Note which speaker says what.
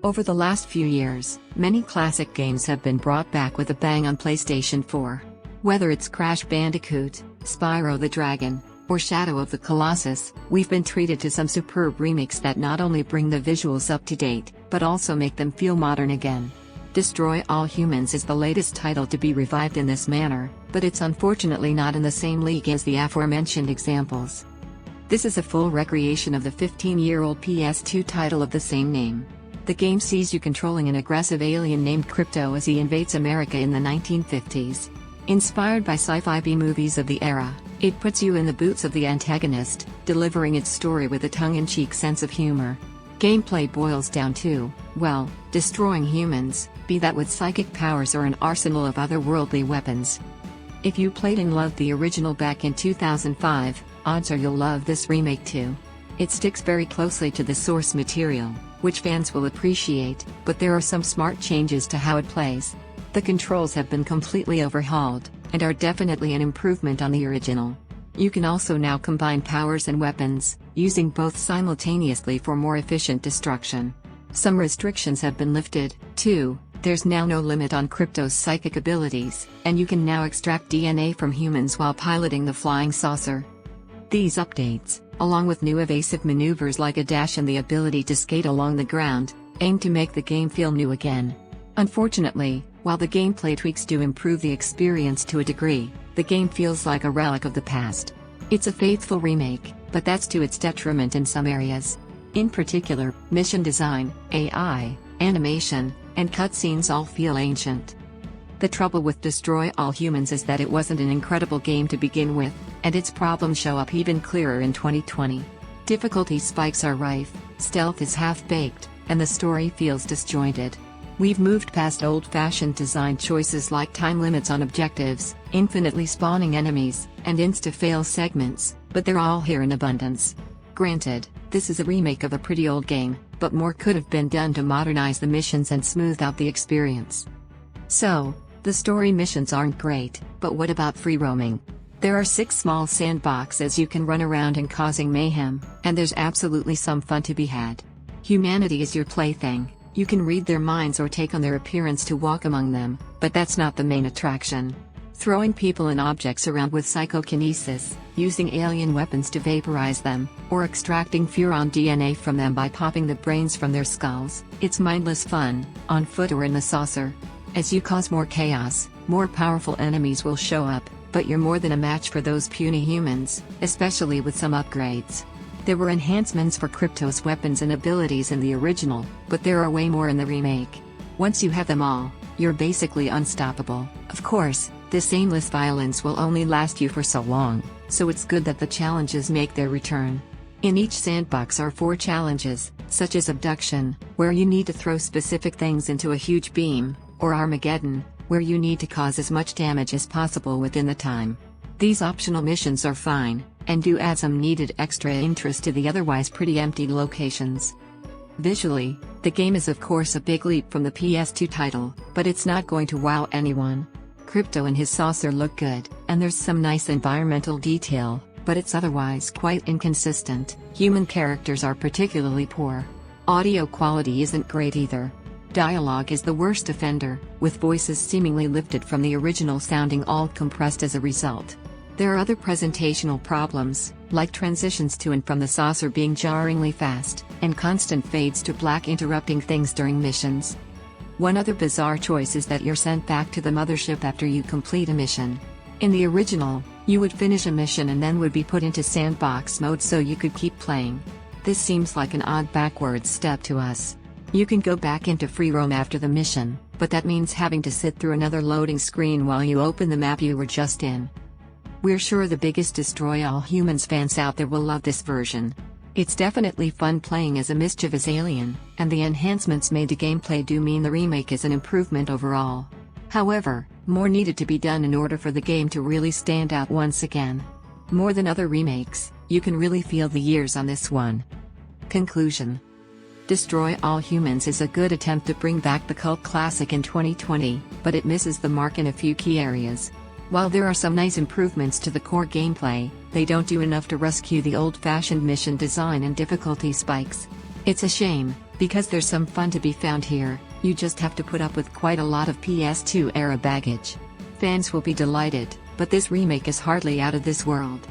Speaker 1: Over the last few years, many classic games have been brought back with a bang on PlayStation 4. Whether it's Crash Bandicoot, Spyro the Dragon, or Shadow of the Colossus, we've been treated to some superb remakes that not only bring the visuals up to date, but also make them feel modern again. Destroy All Humans is the latest title to be revived in this manner, but it's unfortunately not in the same league as the aforementioned examples. This is a full recreation of the 15-year-old PS2 title of the same name. The game sees you controlling an aggressive alien named Crypto as he invades America in the 1950s. Inspired by sci-fi B-movies of the era, it puts you in the boots of the antagonist, delivering its story with a tongue-in-cheek sense of humor. Gameplay boils down to, well, destroying humans, be that with psychic powers or an arsenal of otherworldly weapons. If you played and loved the original back in 2005, odds are you'll love this remake too. It sticks very closely to the source material, which fans will appreciate, but there are some smart changes to how it plays. The controls have been completely overhauled, and are definitely an improvement on the original. You can also now combine powers and weapons, using both simultaneously for more efficient destruction. Some restrictions have been lifted, too. There's now no limit on Crypto's psychic abilities, and you can now extract DNA from humans while piloting the flying saucer. These updates, along with new evasive maneuvers like a dash and the ability to skate along the ground, aim to make the game feel new again. Unfortunately, while the gameplay tweaks do improve the experience to a degree, the game feels like a relic of the past. It's a faithful remake, but that's to its detriment in some areas. In particular, mission design, AI, animation, and cutscenes all feel ancient. The trouble with Destroy All Humans is that it wasn't an incredible game to begin with, and its problems show up even clearer in 2020. Difficulty spikes are rife, stealth is half-baked, and the story feels disjointed. We've moved past old-fashioned design choices like time limits on objectives, infinitely spawning enemies, and insta-fail segments, but they're all here in abundance. Granted, this is a remake of a pretty old game, but more could have been done to modernize the missions and smooth out the experience. So, the story missions aren't great, but what about free roaming? There are 6 small sandboxes you can run around and causing mayhem, and there's absolutely some fun to be had. Humanity is your plaything. You can read their minds or take on their appearance to walk among them, but that's not the main attraction. Throwing people and objects around with psychokinesis, using alien weapons to vaporize them, or extracting Furon DNA from them by popping the brains from their skulls, it's mindless fun, on foot or in the saucer. As you cause more chaos, more powerful enemies will show up, but you're more than a match for those puny humans, especially with some upgrades. There were enhancements for Crypto's weapons and abilities in the original, but there are way more in the remake. Once you have them all, you're basically unstoppable. Of course, this aimless violence will only last you for so long, so it's good that the challenges make their return. In each sandbox are 4 challenges, such as Abduction, where you need to throw specific things into a huge beam, or Armageddon, where you need to cause as much damage as possible within the time. These optional missions are fine, and do add some needed extra interest to the otherwise pretty empty locations. Visually, the game is of course a big leap from the PS2 title, but it's not going to wow anyone. Crypto and his saucer look good, and there's some nice environmental detail, but it's otherwise quite inconsistent. Human characters are particularly poor. Audio quality isn't great either. Dialogue is the worst offender, with voices seemingly lifted from the original sounding all compressed as a result. There are other presentational problems, like transitions to and from the saucer being jarringly fast, and constant fades to black interrupting things during missions. One other bizarre choice is that you're sent back to the mothership after you complete a mission. In the original, you would finish a mission and then would be put into sandbox mode so you could keep playing. This seems like an odd backwards step to us. You can go back into free roam after the mission, but that means having to sit through another loading screen while you open the map you were just in. We're sure the biggest Destroy All Humans fans out there will love this version. It's definitely fun playing as a mischievous alien, and the enhancements made to gameplay do mean the remake is an improvement overall. However, more needed to be done in order for the game to really stand out once again. More than other remakes, you can really feel the years on this one. Conclusion. Destroy All Humans is a good attempt to bring back the cult classic in 2020, but it misses the mark in a few key areas. While there are some nice improvements to the core gameplay, they don't do enough to rescue the old-fashioned mission design and difficulty spikes. It's a shame, Because there's some fun to be found here, you just have to put up with quite a lot of PS2 era baggage. Fans will be delighted, but this remake is hardly out of this world.